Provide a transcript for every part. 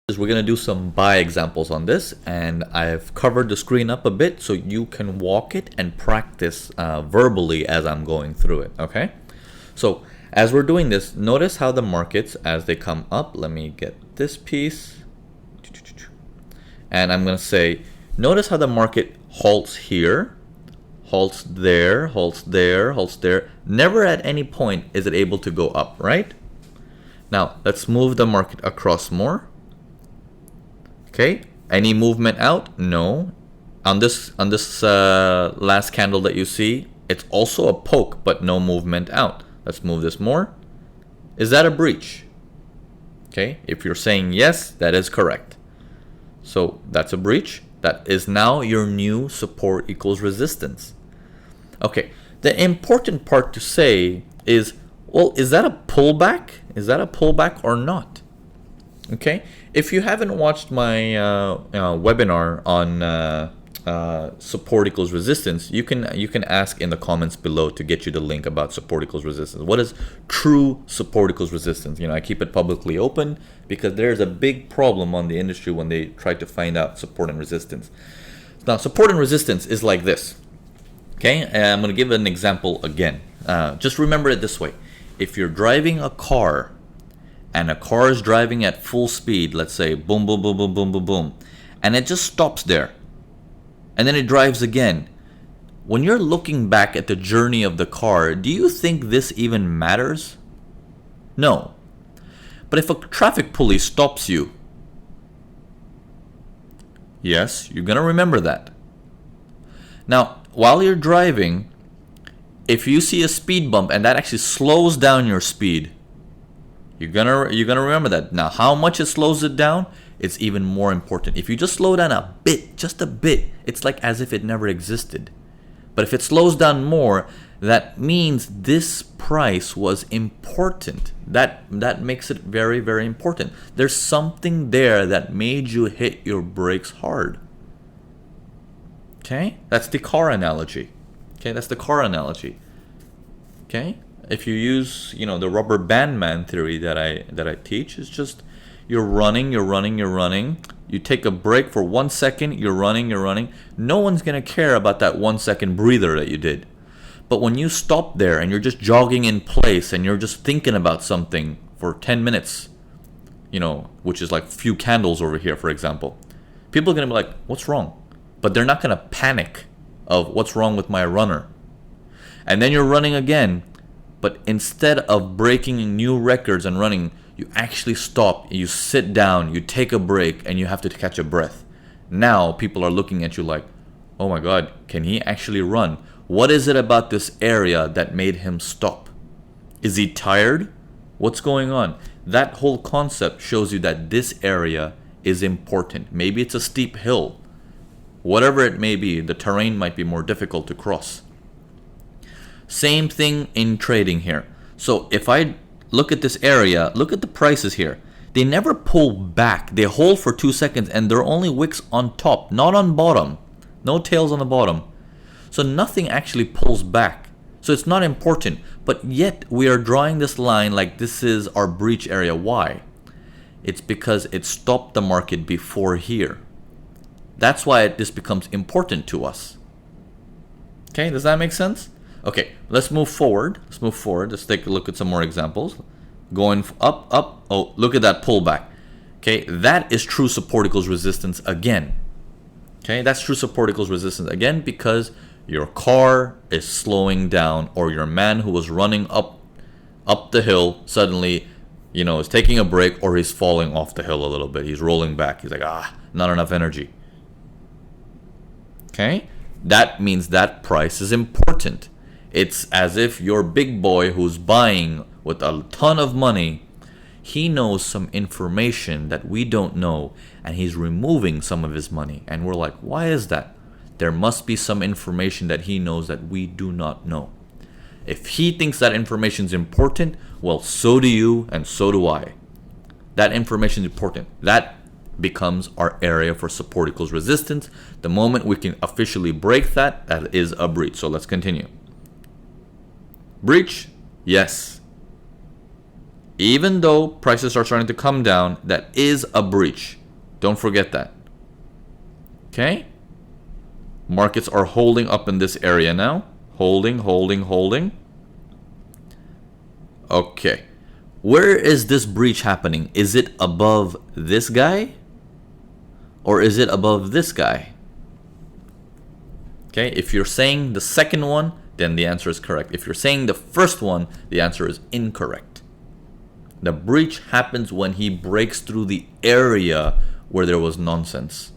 is we're going to do some buy examples on this, and I've covered the screen up a bit so you can walk it and practice verbally as I'm going through it. Okay, so as we're doing this, notice how the markets, as they come up, let me get this piece, and I'm going to say, notice how the market halts here, halts there, halts there, halts there. Never at any point is it able to go up, right? Now let's move the market across more. Okay, any movement out? No. On this last candle that you see, it's also a poke, but no movement out. Let's move this more. Is that a breach? Okay, if you're saying yes, that is correct. So that's a breach. That is now your new support equals resistance. Okay, the important part to say is, well, is that a pullback? Is that a pullback or not? Okay, if you haven't watched my webinar on support equals resistance, you can ask in the comments below to get you the link about support equals resistance. What is true support equals resistance? I keep it publicly open because there's a big problem on the industry when they try to find out support and resistance. Now, support and resistance is like this. Okay, I'm going to give an example again. Just remember it this way. If you're driving a car, and a car is driving at full speed, let's say boom, boom, boom, boom, boom, boom, boom, and it just stops there, and then it drives again. When you're looking back at the journey of the car, do you think this even matters? No. But if a traffic police stops you, yes, you're going to remember that. Now, while you're driving, if you see a speed bump and that actually slows down your speed, you're gonna remember that. Now, how much it slows it down, it's even more important. If you just slow down a bit, just a bit, it's like as if it never existed. But if it slows down more, that means this price was important. That makes it very, very important. There's something there that made you hit your brakes hard. Okay? That's the car analogy. Okay, that's the car analogy. Okay? If you use, the rubber band man theory that I teach, it's just you're running. You take a break for 1 second, you're running. No one's going to care about that 1 second breather that you did. But when you stop there and you're just jogging in place and you're just thinking about something for 10 minutes, which is like a few candles over here, for example, people are going to be like, what's wrong? But they're not going to panic of what's wrong with my runner. And then you're running again. But instead of breaking new records and running, you actually stop, you sit down, you take a break, and you have to catch a breath. Now people are looking at you like, oh my God, can he actually run? What is it about this area that made him stop? Is he tired? What's going on? That whole concept shows you that this area is important. Maybe it's a steep hill. Whatever it may be, the terrain might be more difficult to cross. Same thing in trading here. So if I look at this area, look at the prices here. They never pull back. They hold for 2 seconds and they're only wicks on top, not on bottom. No tails on the bottom. So nothing actually pulls back. So it's not important. But yet we are drawing this line like this is our breach area. Why? It's because it stopped the market before here. That's why this becomes important to us. Okay, does that make sense? Okay, let's move forward. Let's take a look at some more examples. Going up. Oh, look at that pullback. Okay, that is true support equals resistance again. Okay, that's true support equals resistance again because your car is slowing down, or your man who was running up the hill suddenly, is taking a break, or he's falling off the hill a little bit. He's rolling back. He's like, not enough energy. Okay, that means that price is important. It's as if your big boy who's buying with a ton of money, he knows some information that we don't know, and he's removing some of his money. And we're like, why is that? There must be some information that he knows that we do not know. If he thinks that information is important, well, so do you and so do I. That information is important. That becomes our area for support equals resistance. The moment we can officially break that, that is a breach. So let's continue. Breach? Yes. Even though prices are starting to come down, that is a breach. Don't forget that. Okay? Markets are holding up in this area now. Holding, holding, holding. Okay. Where is this breach happening? Is it above this guy? Or is it above this guy? Okay, if you're saying the second one, then the answer is correct. If you're saying the first one, the answer is incorrect. The breach happens when he breaks through the area where there was nonsense.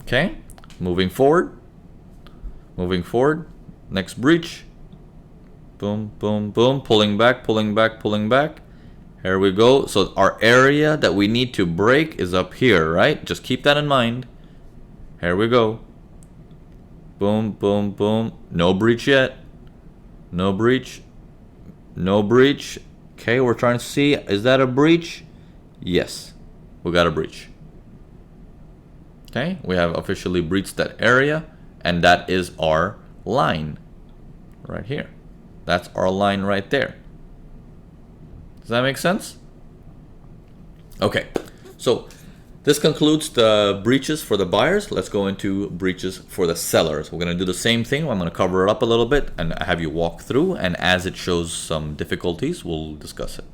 Okay, moving forward. Moving forward. Next breach. Boom, boom, boom. Pulling back, pulling back, pulling back. Here we go. So our area that we need to break is up here, right? Just keep that in mind. Here we go. Boom, boom, boom. No breach yet. No breach. No breach. Okay, we're trying to see. Is that a breach? Yes. We got a breach. Okay, we have officially breached that area. And that is our line. Right here. That's our line right there. Does that make sense? Okay, so this concludes the breaches for the buyers. Let's go into breaches for the sellers. We're going to do the same thing. I'm going to cover it up a little bit and have you walk through. And as it shows some difficulties, we'll discuss it.